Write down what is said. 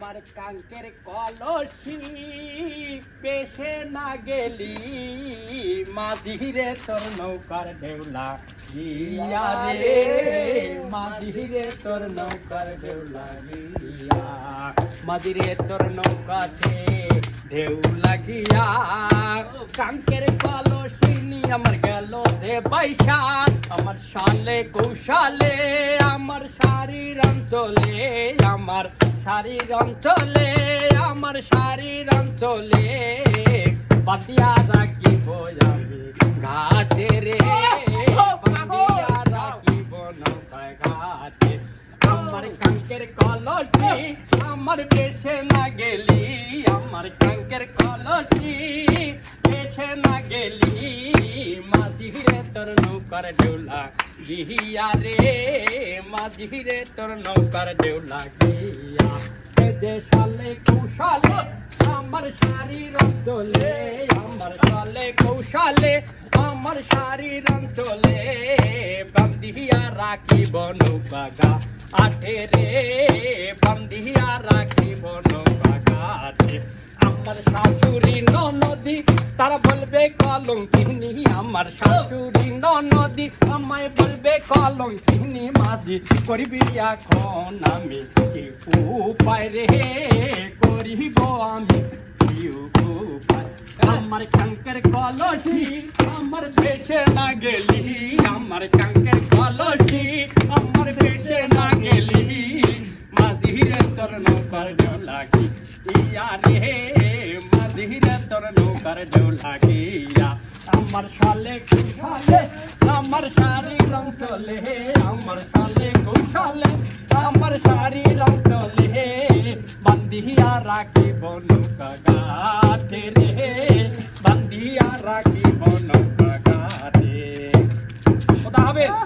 আমার কাঙ্কের কলসি পেশে না গেলি মাঝিরে তোর নৌকার ঢেউলা গিয়া রে মাঝিরে তোর নৌকার ঢেউলা গিয়া মাঝিরে তোর নৌকাতে ঢেউ লাগিয়া কাঙ্কের কলসি নিয়ে আমার গেল যে বাইশা আমার শালে কৌশালে আমার শারীর অঞ্চলে আমার শারীর অঞ্চলে আমার শারীর অঞ্চলে বাতিয়া রাখিব আমি ঘাটে রে বাতিয়া রাখিব নৌকায় ঘাটে আমার কাঙ্কের কলসি আমার পেশে না গেলি আমার কাঙ্কের কলসি পেশে না গেলি মাঝিরে তোর নৌকার ঢেউলা গিয়া রে মাঝিরে তোর নৌকার ঢেউলা গিয়া যে শালে কৌশালে আমার শারীর অঞ্চলে আমার শালে কৌশালে আমার শারীর অঞ্চলে বান্ধিয়া রাখিব নৌকা গা আঠে রে বান্ধিয়া রাখিব নৌকা ঘাটে আমার শাশুড়ি ননদি তারা বলবে কলঙ্কিনী আমার শাশুড়ি ননদি আমায় বলবে কলঙ্কিনী মাঝি করবি এখন আমি কি উপায় রে করিব আমি কি উপায় আমার কাঙ্কের কলসি আমার ভেসে না গেলি আমার কাঙ্কের কলসি আমার ভেসে না গেলি মাঝিরে তোর নৌকার ঢেউলা গিয়া রে মাঝিরে তোর নৌকার ঢেউলা গিয়া আমার শালে কৌশালে আমার শারীর অঞ্চলে আমার শালে কৌশালে আমার শারীর অঞ্চলে বান্ধিয়া রাখিব নৌকা ঘাটে রে বান্ধিয়া রাখিব নৌকা ঘাটে খোদা হাফেজ।